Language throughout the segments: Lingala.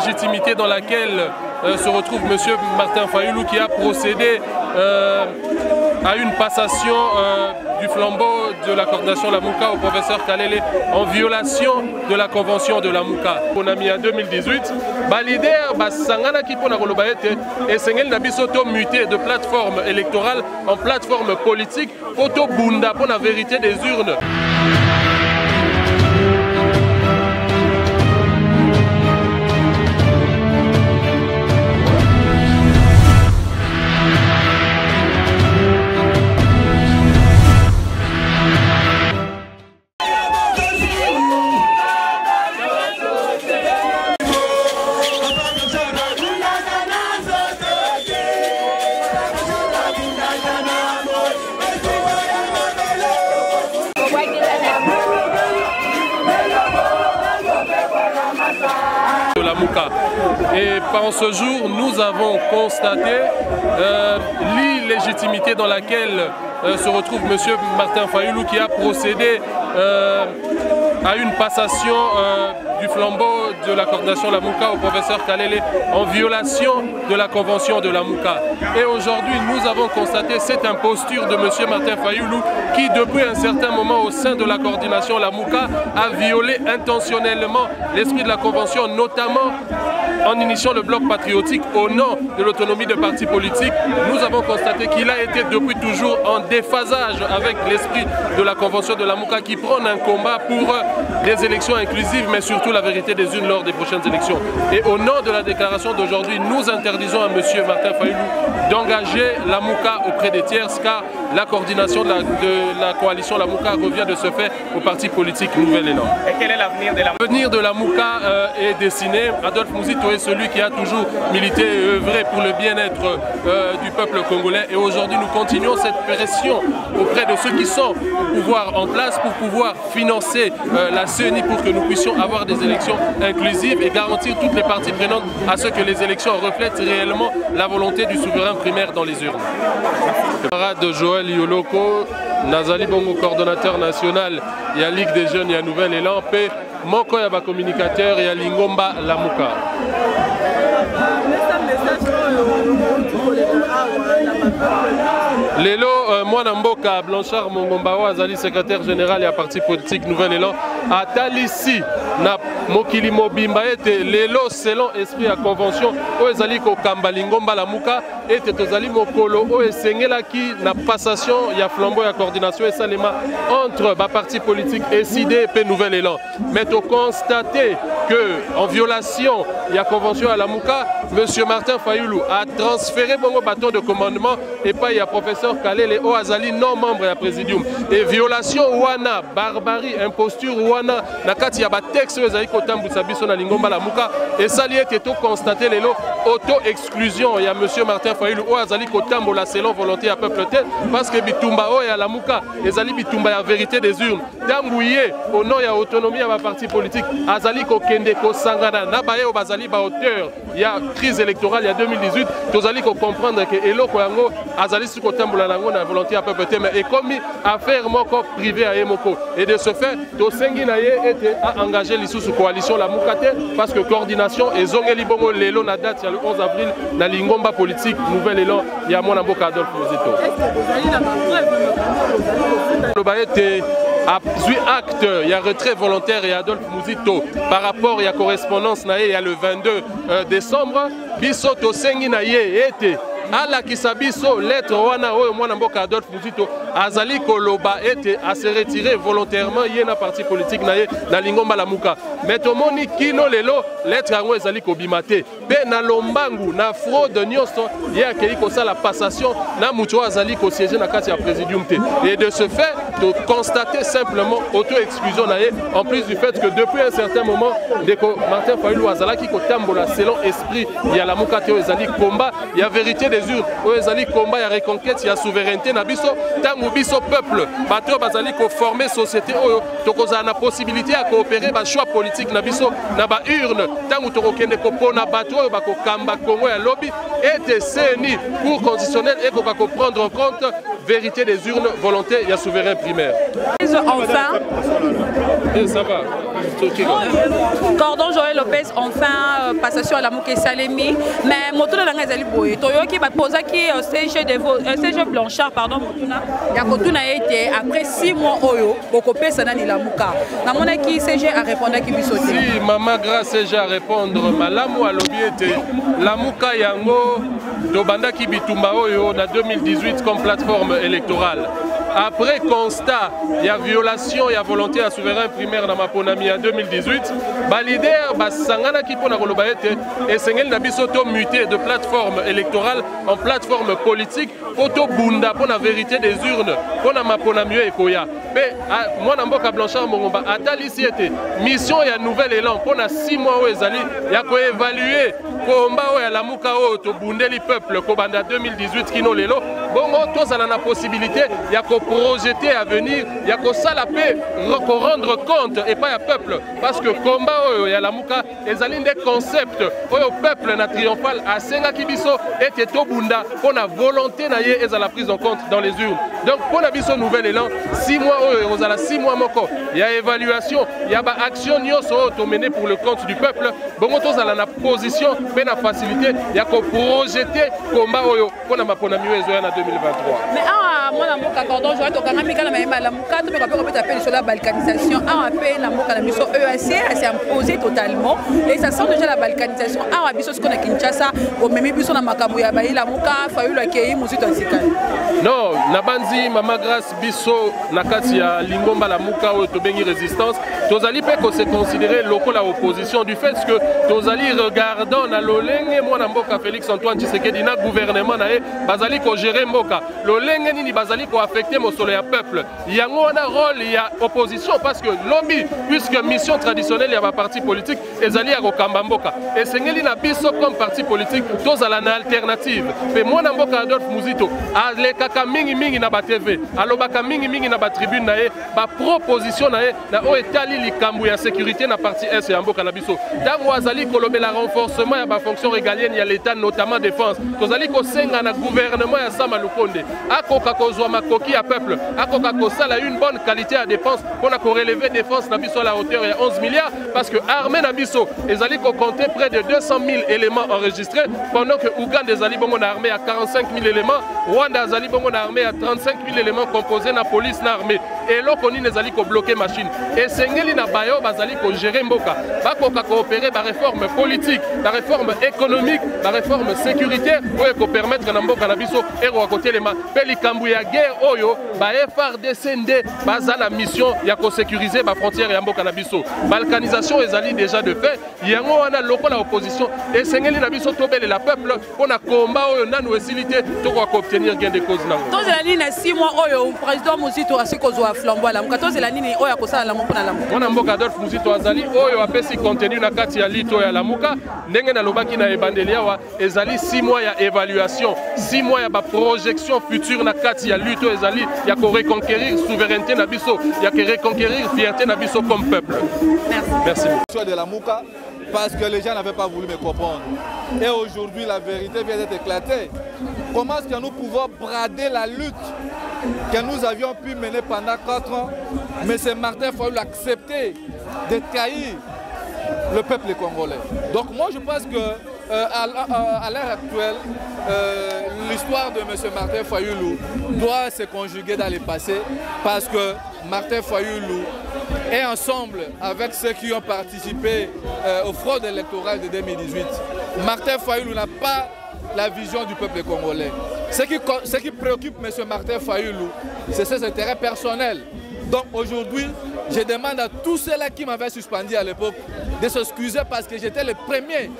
l'illégitimité dans laquelle se retrouve M. Martin Fayulu, qui a procédé à une passation du flambeau de la coordination Lamuka au professeur Kalele en violation de la convention de Lamuka. On a mis en 2018, leader Sangana qui pour et Sengel Nabisoto muté de plateforme électorale en plateforme politique, Poto Bunda pour la vérité des urnes. Et pendant ce jour, nous avons constaté l'illégitimité dans laquelle se retrouve M. Martin Fayulu, qui a procédé à une passation du flambeau de la coordination Lamuka au professeur Kalele en violation de la convention de Lamuka. Et aujourd'hui, nous avons constaté cette imposture de M. Martin Fayulu qui, depuis un certain moment au sein de la coordination Lamuka, a violé intentionnellement l'esprit de la convention, notamment en initiant le bloc patriotique au nom de l'autonomie de partis politiques. Nous avons constaté qu'il a été depuis toujours en déphasage avec l'esprit de la convention de Lamuka, qui prône un combat pour des élections inclusives, mais surtout la vérité des urnes lors des prochaines élections. Et au nom de la déclaration d'aujourd'hui, nous interdisons à M. Martin Fayulu d'engager Lamuka auprès des tierces, car la coordination de la coalition Lamuka revient de ce fait au parti politique Nouvel Élan. Et quel est l'avenir de Lamuka? L'avenir de Lamuka est dessiné. Adolphe Muzito est celui qui a toujours milité et œuvré pour le bien-être du peuple congolais. Et aujourd'hui, nous continuons cette pression auprès de ceux qui sont au pouvoir en place pour pouvoir financer la CENI pour que nous puissions avoir des élections inclusives et garantir toutes les parties prenantes à ce que les élections reflètent réellement la volonté du souverain primaire dans les urnes. Camarade Joël Yoloko, Nazali Bongo, coordonnateur national, il y a Ligue des jeunes, il y a Nouvel Élan, P, Moko Yaba communicateur, il y a Lingomba Lamuka. Lelo Mwanamboka Blanchard Mongombao Azali secrétaire général et à parti politique Nouvel Élan à Talissi na Mokili Mobimba ete Lelo selon esprit à convention o ezali ko kamba Lingomba Lamuka ete tozali mokolo o esengela ki na passation ya flambeau ya coordination et salema entre ba parti politique et SID et Nouvel Élan. Mais to constater que en violation ya convention à Lamuka, M. Martin Fayulu a transféré bon bâton de commandement et pas il y a professeur Kalele o azali non membre ya présidium et violation wana barbarie imposture wana na kati ya ba texte ezali ko tambutsa biso na Lingomba Lamuka et sali ete to constater lelo auto exclusion ya M. Martin Fayulu o azali ko tambola selon volonté ya peuple tel parce que bitumba o ya Lamuka ezali bitumba ya vérité des urnes tambouye au nom ya autonomie ya ba parti politique azali ko kende ko sangana na baye o bazali ba auteur ya crise électorale il y a 2018 tozali ko comprendre que eloko yango azali siko tambola nango na volonté ya peuple tel mais et comme affaire moko privé à Yemoko et de ce fait to sengi na ye était à engager l'issue coalition Lamuka parce que coordination et zongeli bongo lelo na date le 11 avril na Lingomba politique Nouvel Élan ya mwana mboka Adolphe Muzito. Le baete a pris acte, il y a retrait volontaire et Adolphe Muzito par rapport à la correspondance il y a le 22 décembre biso to sengi na ye ete ala kisabiso lettre wana oyo mwana mboka Adolphe Muzito azali koloba ete a se retirer volontairement yena parti politique na ye na Lingomba Lamuka mais tomoni kino lelo lettre yango ezali kobimate pe na lombangu na fraude nyonso ye akei kosala passation na mutu azali ko siéger na kati ya présidium te et de ce fait de constater simplement auto-exclusion na ye en plus du fait que depuis un certain moment ndeko Martin Fayulu azalaki kotambola selon esprit ya Lamuka te ezali combat ya vérité des urnes o ezali combat ya reconquête ya souveraineté na biso tangu biso peuple bato bazali ko former société oyo tokozala na possibilité ya coopérer ba choix politique na biso na ba urne tangu tokokende ko pona bato oyo bakokamba Congo ya lobby et CENI pour constitutionnel et ko prendre en compte vérité des urnes volonté ya souverain primaire. Enfin Ça va. Cordon Joël Lopez, enfin, passation à la Mouké Salemi. Mais Motuna n'a pas été Toyoki va poser qui CG Blanchard, pardon, Motuna. Yakotuna a été après 6 mois Oyo, Bokopé Sanani la Mouka. Namona qui CG a répondu qui bisoti. Si maman grâce CG à répondre, malamu a lobby était la Mouka Yango, Dobanda qui bitumba Oyo, en 2018 comme plateforme électorale. Après constat, il y a violation, il y a volonté à souverain primaire dans ma ponami en 2018. Le leader, Sangana qui pona Kolobaete, et Sengel Nabisoto muté de plateforme électorale en plateforme politique, Poto Bunda pour la vérité des urnes, pour la maponami et Koya. Mais moi, Namboka Blanchard Mongomba, Atali si était mission et un nouvel élan pour 6 mois où Ezali, il y a qu'à évaluer combat où la Mouka to Bundeli peuple, Kobanda 2018 Kino Lelo. Bon, tous on a la possibilité, il y a qu'à projeter à venir, il y a qu'à ça la paix, rendre compte et pas à peuple. Parce que combat où il y a la Mouka, Ezali des concepts où le peuple na triomphal à Senga Kibiso et to Bunda pour la volonté naie et à la prise en compte dans les urnes. Donc pour la biso nouvel élan, 6 mois où il y a 6 mois moko, il y a évaluation, il y a action nyoso menée pour le compte du peuple. Bon, tous on a la position, mais la facilité, il y a qu'à projeter combat pour la maponami en 2023. Mais moi, la cordon, je vais te dire la Mouka, tu peux appeler sur la balkanisation. La Mouka, la mission EAC, elle s'est imposée totalement. Et ça sent déjà la balkanisation. La mission, ce qu'on a Kinshasa, au même biso na Makabouya, la Mouka, Fayou, la Kei, Moussito, non, Nabanzi, Mama Grâce, Bisso, Nakatia, Lingomba, la Mouka, Tobengi Résistance, Tozali peut se considérer local à opposition du fait que Tozali regardant na Lolenge, moi, Namboka, Félix Antoine Tshisekedi, na gouvernement, Bazali, ko gérer Mboka. Lolenge, ni Bazali, ko affecter mon soleil à peuple. Il y a un rôle, il y a opposition parce que lobby, puisque mission traditionnelle, il y a un parti politique, et Zali à Mboka. Et Sengeli na Bisso comme parti politique, Tozala na alternative. Mais moi, Namboka Adolphe Mouzito, Alekaka mingi mingi na ba TV, alobaka mingi mingi na ba tribune na ye, ba proposition na ye, na o etali likambu ya sécurité na partie S ya Mboka na Bisso. Tango azali kolobe la renforcement ya ba fonction régalienne ya l'État notamment défense. Tozali ko senga na gouvernement ya Sama Lukonde. Akoka kozwa makoki ya peuple, akoka kosala une bonne qualité à dépense pour na ko relever défense na Bisso à la hauteur ya 11 milliards parce que armée na Bisso ezali ko compter près de 200 000 éléments enregistrés pendant que Ouganda ezali bongo na armée à 45 000 éléments, Rwanda ezali bongo na armée à 35 000 éléments composés na police na armée. Et là koni ezali ko bloquer machine. Et sengeli na bayo bazali ko gérer Mboka. Ba ko coopérer ba réforme politique, ba réforme économique, ba réforme sécuritaire pour ko permettre na Mboka na Bisso et ko côté les ma peli kambu ya guerre oyo ba FRDC bazala mission ya ko sécuriser ba frontière ya Mboka na Bisso. Balkanisation ezali déjà de fait. Yango wana loko la opposition et sengeli na Bisso tobele la peuple on a combat oyo nanu esilité to ko obtenir gain de cause nango. Tous la ligne 6 mois oyo président Mouzito asikozwa flambeau la mkato la ligne oyo akosala la mpona la mbuka. Mwana Mboka Adolphe Mouzito azali oyo apesi contenu na kati ya lito ya lamuka ndenge na lobaki na ebandeli awa ezali 6 mois ya évaluation, 6 mois ya ba projection future na kati ya luto ezali ya ko reconquérir souveraineté na biso, ya ko reconquérir fierté na biso comme peuple. Merci. Merci. De la Mouka parce que les gens n'avaient pas voulu me comprendre. Et aujourd'hui, la vérité vient d'être éclatée. Comment est-ce que nous pouvons brader la lutte que nous avions pu mener pendant 4 ans, mais c'est Martin Fayulu l'a accepté de trahir le peuple congolais. Donc moi je pense que à l'heure actuelle, l'histoire de M. Martin Fayulu doit se conjuguer dans le passé parce que Martin Fayulu est ensemble avec ceux qui ont participé aux fraudes électorales de 2018. Martin Fayulu n'a pas la vision du peuple congolais. Ce qui préoccupe M. Martin Fayulu, c'est ses intérêts personnels. Donc aujourd'hui, je demande à tous ceux-là qui m'avaient suspendu à l'époque de s'excuser parce que j'étais le premier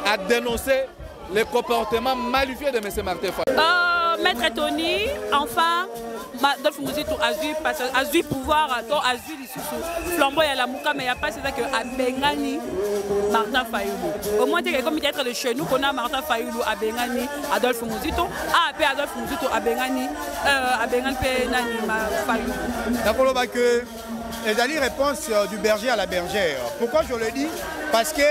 à dénoncer les comportements malictueux de M. Martin Fayulu. Maître Tony, enfin, Adolphe Mouzito a eu pouvoir, a eu les flambeau à la Mouka, mais il n'y a pas c'est ça que à Bengani, Martin Fayulu. Au moins, comme il est de chez nous, qu'on a Martin Fayulu à Bengani, Adolphe Mouzito, à Adolphe Mouzito à Bengani, Fayulu. D'accord, que les alliés réponse du berger à la bergère. Pourquoi je le dis? Parce que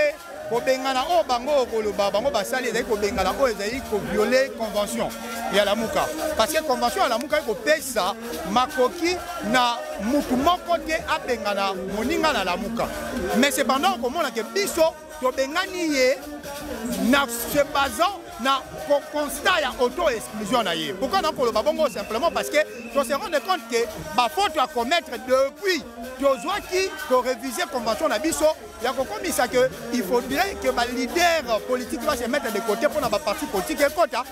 pour Bengana, oh bango, bango basali, pour Bengana, oh ils ont violé convention. ya lamuka parce que convention ya lamuka ekopesa makoki na mutu moko te abengana moninga na lamuka mais cependant okomona ke biso tobengani ye na se basant na constat ya auto-exclusion na ye. Pourquoi non pour le babongo? Simplement parce que on se rend compte que ma faute à commettre depuis qui réviser convention na biso ya kokomisa que il faudrait que ma leader politique va se mettre de côté pour na parti politique et kota.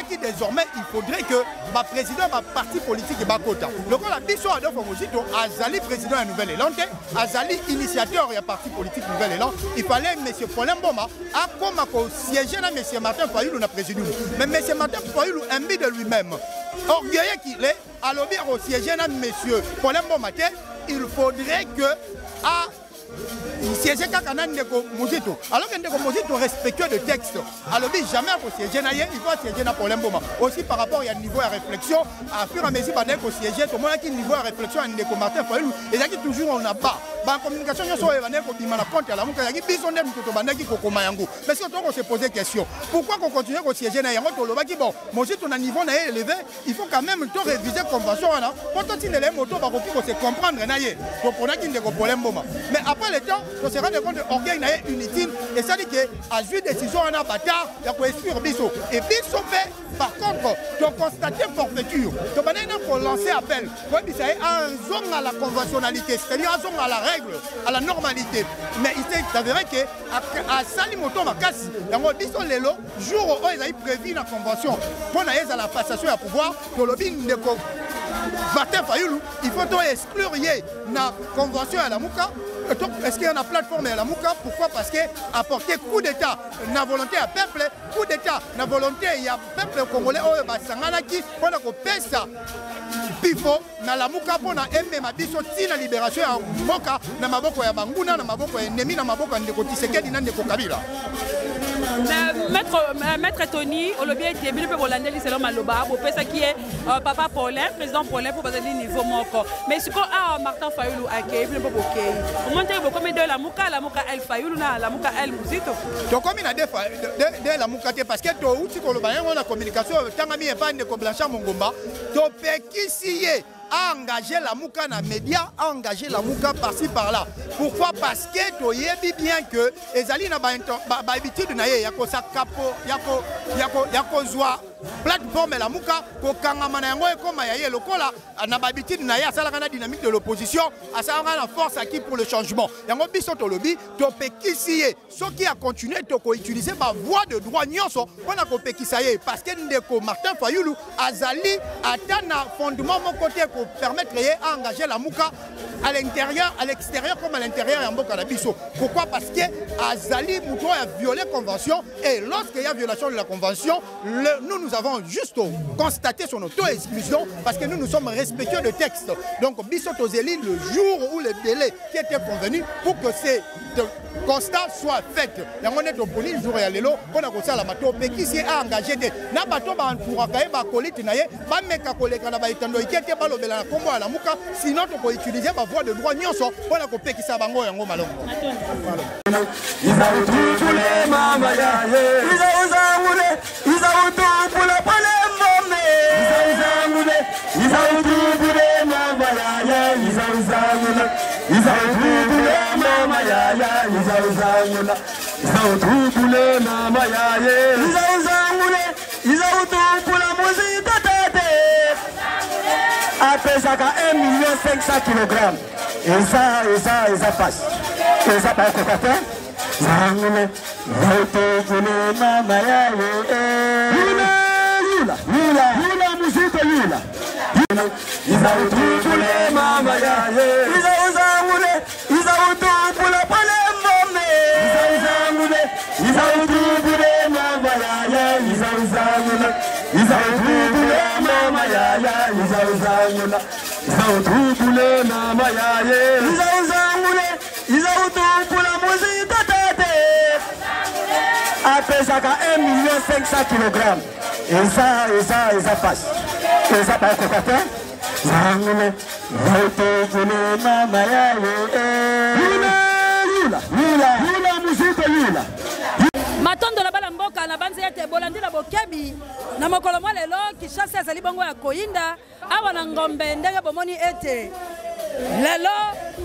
Qui désormais il faudrait que ma président ma parti politique et bakota. Donc la biso Adolphe Muzito azali président de Nouvelle-Élan, azali initiateur ya parti politique Nouvelle-Élan, il fallait M. Paulin Mboma a comme siéger na M. Martin Fayulu na président. Mais M. Martin Fayulu imbi de lui-même. Orgueilleux qu'il est, à l'objet au siéger na M. Paulin Mboma, il faudrait que siéger Kakana Ndeko Muzito. Alors que Ndeko Muzito respectueux de texte, alors jamais pour siéger na il faut siéger na Paulin Mboma. Aussi par rapport à niveau de réflexion, à fur et à mesure qu'on siéger, tout le monde qui niveau de réflexion à Ndeko Martin Fayulu, et là qui toujours on n'a pas. En communication, nous sommes compte à la mouka, il y a besoin de mais si on se pose des questions, pourquoi qu'on continue à siéger na yango to lobaki bon, Muzito na niveau na élevé, il faut quand même tout réviser convention là. Pourtant si les motos va se comprendre na yé, to pona ki Ndeko Paulin Mboma. Mais après le temps, on se rend compte que l'orgueil n'est inutile et ça dit que à jouer décision en bâtard, il y a quoi exclure Bisso. Et Bisso fait, par contre, tu as constaté forfaiture. Tu as lancé appel. Tu as zone à la conventionnalité, c'est-à-dire un zone à la règle, à la normalité. Mais il s'est avéré qu'à Salimoto Makassi, il y a Bisso Lelo, jour où ils ont prévu la convention, pour à la passation à pouvoir, pour le bin de Martin Fayulu, il faut exclure la convention à la Mouka. Est-ce qu'il y a une plateforme à la Mouka? Pourquoi? Parce que apporter coup d'État, la volonté à peuple, coup d'État, la volonté, il y a peuple congolais, qui pour que ça. Pifo, na la Mouka pour na aimer ma biso si la libération à Moka, na maboko ya Banguna, na maboko ya Nemi, na maboko de Kotiseke, na Ndeko Kabila. Maître Tony, au lobby est venu pour l'année selon Maloba, pour ça qui est papa Paulin, président Paulin pour passer niveau moko. Mais ce qu'on a Martin Fayulu a qui est venu pour OK. Au moins tu beaucoup de la Mouka El Fayulu na la Mouka El Muzito. Donc comme il a de la Mouka parce que tu outil qu'on le bain on a communication tangami et pas de Blanchard Mongomba, tu peux qui s'y est a engagé la Mouka na média, a engagé la Mouka par-ci par-là. Pourquoi? Parce que tu sais bien que les alliés n'ont pas habitude de naïe, yako sa capo, yako zoa plateforme la Mouka, ko kangamana yango et comme yaye lokola, n'a pas habitude de naïe, à ça la dynamique de l'opposition, à ça la force acquis pour le changement. Yango biso to lobby, to pe kisiye, ce qui a continué to ko utiliser ma voie de droit nyonso, on a ko pe kisaye parce que Ndeko Martin Fayulu azali atana fondement mon côté pour permettre d'engager la Mouka à l'intérieur, à l'extérieur comme à l'intérieur et en Mboka Bisso. Pourquoi? Parce que Azali Mouto a violé la convention et lorsqu'il y a violation de la convention, nous avons juste constaté son auto-exclusion parce que nous sommes respectueux de texte. Donc Bisso Tozeli, le jour où le délai qui était convenu pour que ces constats soient faits. Et on est au poli le jour et à l'élo, on a commencé à la mato, mais qui s'est engagé de n'a pas tout entouré par colite naïe, pas mec à collègue en avait été qui était pas le bel combo à la Mouka, sinon tu peux utiliser ma voie de droit nyonso pour la couper qui s'abango et en gros malon. Ils ont tout pour les mamans, ils ont tout pour la palme, ils ont tout pour les mamans, ils ont tout pour les mamans, ils ont tout pour les mamans, ils ont tout pour la musique. Après ça, 1 500 000 kg. Et ça passe. Et ça passe au café. Zangule, vote mama ya Yula, musique Yula. Ils ont tout pour les mama ya ils ont tout pour la palme. Ils ont tout pour les mama ya ils ont tout pour les mama ya ils ont tout pour les mama ya ils ont tout pour la musique. Après ça, 1 500 000 kg. Et ça passe. Et ça passe au café. Zangule, vote pour les mama ya Yula, musique Yula. Matondo la balamboka mboka na banze ete bolandi na bokebi na mokolo mwa lelo Kinshasa ezali bongo ya koyinda awa na ngombe ndenge bomoni ete lelo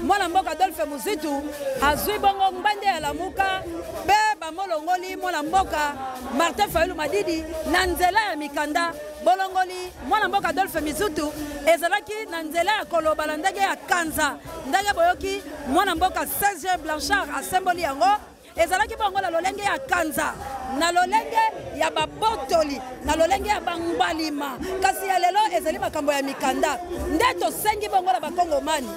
mwana mboka Adolphe Muzitu azwi bongo mbande ya lamuka be bamolongoli mwana mboka Martin Fayulu Madidi na nzela ya mikanda bolongoli mwana mboka Adolphe Muzitu ezalaki na nzela ya kolobala ndenge ya kanza ndenge boyoki mwana mboka Serge Blanchard asemboli yango ezalaki bongo na lolenge ya kanza na lolenge ya babotoli na lolenge ya bangbalima kasi ya lelo ezali makambo ya mikanda nde tosengi bongo na bakongomani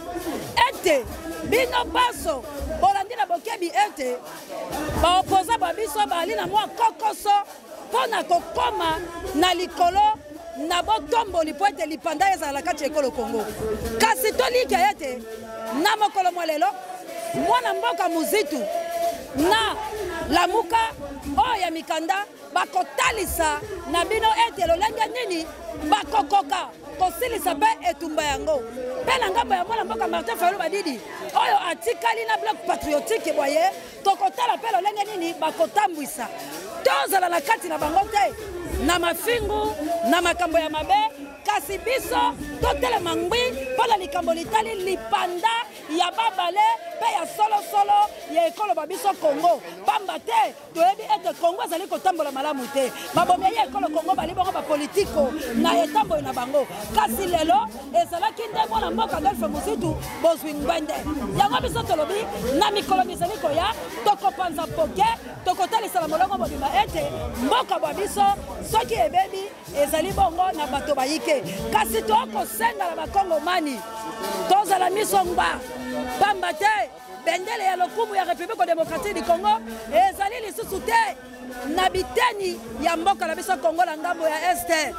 ete bino baso bolandi na bokebi ete baopoza babiso bali na mwa kokoso mpo na kokoma na likolo na botomboli po ete lipanda ezala na kati ya ekolo Kongo kasi tolike ete na mokolo mwa lelo mwana mboka Muzitu na lamuka oyo ya mikanda bakotalisa na bino ete lolenge nini bakokoka kosilisa mpe etumba yango mpe na ngambo ya mwana mboka Martin Fayulu Madidi oyo atikali na bloc patriotique boye tokotala mpe lolenge nini bakotambwisa tozala na kati na bango te na mafingu na makambo ya mabe kasi biso totelema ngwi mpo na likambo litali lipanda ya babale mpe ya solosolo ya ekolo babiso Kongo pamba te toyebi ete Kongo ezali kotambola malamu te babomi ya ekolo Kongo bali bongo bapolitiko na etamboyi na bango kasi lelo ezalaki nde mwana mboka Adolphe Muzitu bozwi ngwende yango biso tolobi na mikolo mizali koya tokopanza poke tokotalisa na molongo mobima ete mboka bwa biso soki ebebi ezali bongo na bato bayike kasi tokosenga na bakongomani tozala miso ngba pamba te bendele ya lokumu ya République démocratique du Congo ezali lisusu te na biteni ya mboka na biso Congo na ngambo ya este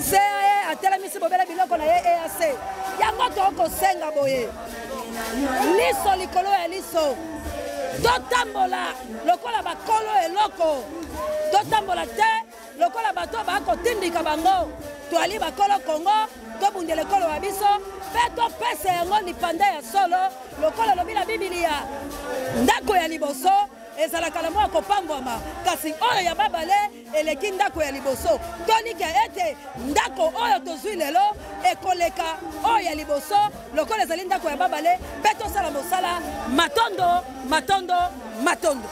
CAE atelemisi bobele biloko na ye EAC yango tokosenga boye liso likolo ya liso totambola lokola bakolo eloko totambola te lokola bato bakotindika bango toali bakolo Congo tobundela ekolo ya biso mpe topesa yango lipanda ya solo lokola lobi na Bibilia ndako ya liboso ezalaka na mwa kopambwama kasi oyo ya babale eleki ndako ya liboso tolika ete ndako oyo tozwi lelo ekoleka oyo ya liboso lokola ezali ndako ya babale mpe tosala mosala matondo matondo matondo